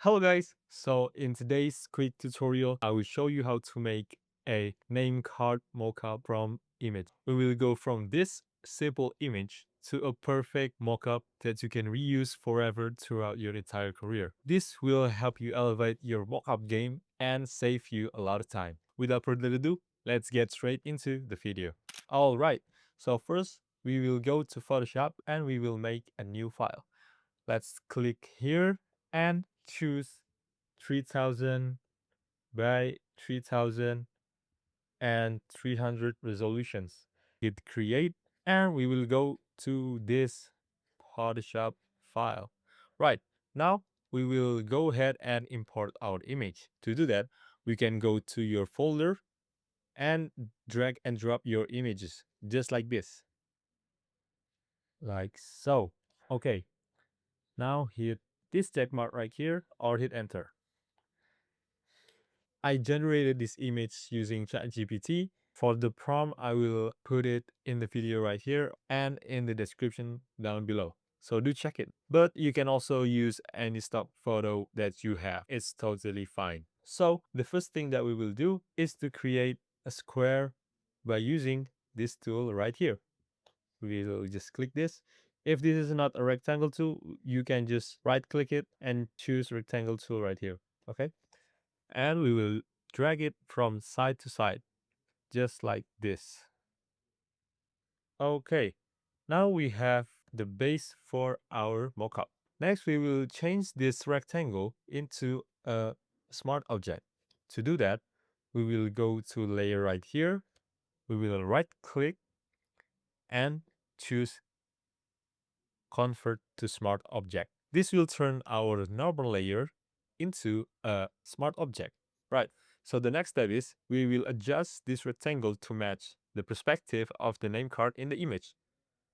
Hello guys, so in today's quick tutorial, I will show you how to make a name card mockup from image. We will go from this simple image to a perfect mockup that you can reuse forever throughout your entire career. This will help you elevate your mockup game and save you a lot of time. Without further ado, let's get straight into the video. Alright, so first we will go to Photoshop and we will make a new file. Let's click here and choose 3000 by 3000 and 300 resolutions. Hit create and we will go to this Photoshop file. Right, now we will go ahead and import our image. To do that, we can go to your folder and drag and drop your images just like this. Like so. Okay, now hit this check mark right here or hit enter. I generated this image using Chatgpt. For the prompt, I will put it in the video right here and in the description down below. So do check it. But you can also use any stock photo that you have. It's totally fine. So the first thing that we will do is to create a square by using this tool right here. We'll just click this. If this is not a rectangle tool, you can just right click it and choose rectangle tool right here. Okay. And we will drag it from side to side, just like this. Okay, now we have the base for our mockup. Next, we will change this rectangle into a smart object. To do that, we will go to layer right here. We will right click and choose convert to smart object. This will turn our normal layer into a smart object. Right. So the next step is we will adjust this rectangle to match the perspective of the name card in the image.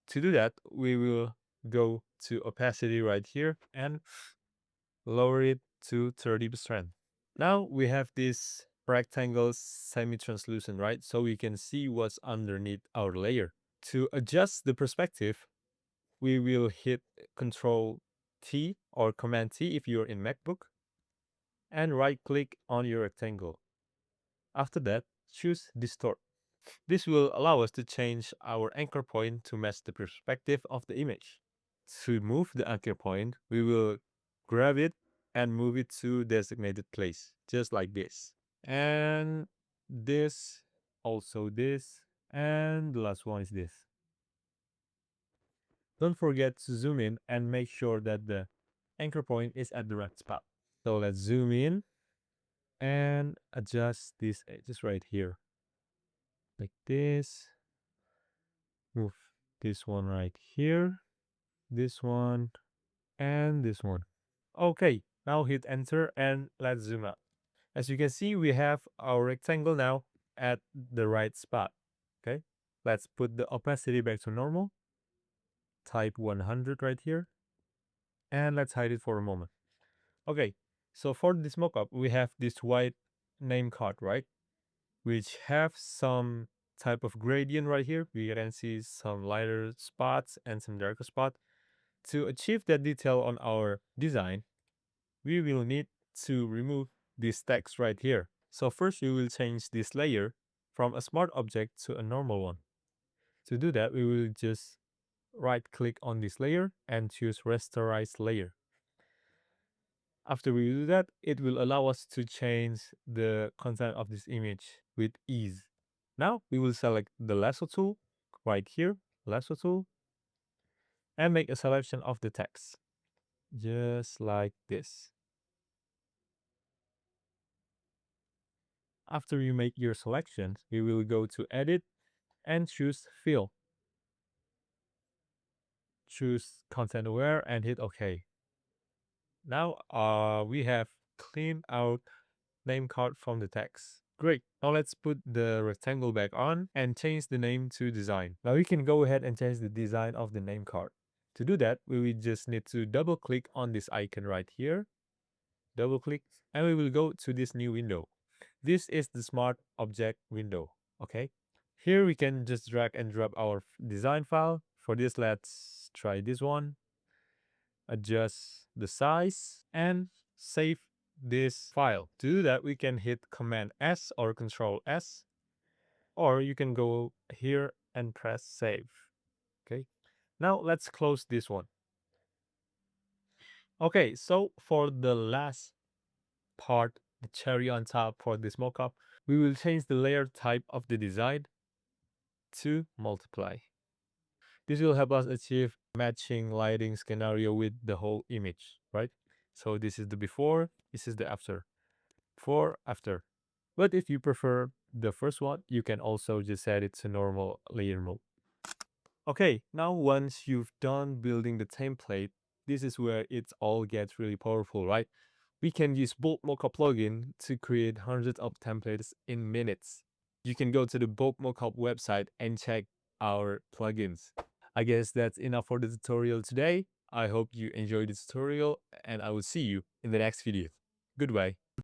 To do that, we will go to opacity right here and lower it to 30%. Now we have this rectangle semi-translucent, right? So we can see what's underneath our layer. To adjust the perspective, we will hit Control T or Command T if you're in MacBook and right click on your rectangle. After that, choose Distort. This will allow us to change our anchor point to match the perspective of the image. To move the anchor point, we will grab it and move it to designated place, just like this. And this, also this, and the last one is this. Don't forget to zoom in and make sure that the anchor point is at the right spot. So let's zoom in and adjust these edges right here. Like this. Move this one right here. This one. And this one. Okay, now hit enter and let's zoom out. As you can see, we have our rectangle now at the right spot. Okay, let's put the opacity back to normal. Type 100 right here. And let's hide it for a moment. Okay, so for this mockup, we have this white name card, right? Which have some type of gradient right here. We can see some lighter spots and some darker spots. To achieve that detail on our design, we will need to remove this text right here. So first we will change this layer from a smart object to a normal one. To do that, we will just right click on this layer and choose rasterize layer. After we do that, it will allow us to change the content of this image with ease. Now we will select the lasso tool right here, lasso tool, and make a selection of the text, just like this. After you make your selections, we will go to edit and choose fill. Choose content aware and hit OK. Now we have cleaned out name card from the text. Great. Now let's put the rectangle back on and change the name to design. Now we can go ahead and change the design of the name card. To do that, we will just need to double click on this icon right here. Double click and we will go to this new window. This is the smart object window. Okay. Here we can just drag and drop our design file. For this, let's try this one. Adjust the size and save this file. To do that, we can hit Command S or Control S, or you can go here and press save. Okay, now let's close this one. Okay, so for the last part, the cherry on top for this mockup, we will change the layer type of the design to multiply. This will help us achieve matching lighting scenario with the whole image, right? So this is the before, this is the after. Before, after. But if you prefer the first one, you can also just set it to normal layer mode. Okay, now once you've done building the template, this is where it all gets really powerful, right? We can use Bulk Mockup plugin to create hundreds of templates in minutes. You can go to the Bulk Mockup website and check our plugins. I guess that's enough for the tutorial today. I hope you enjoyed the tutorial and I will see you in the next video. Goodbye.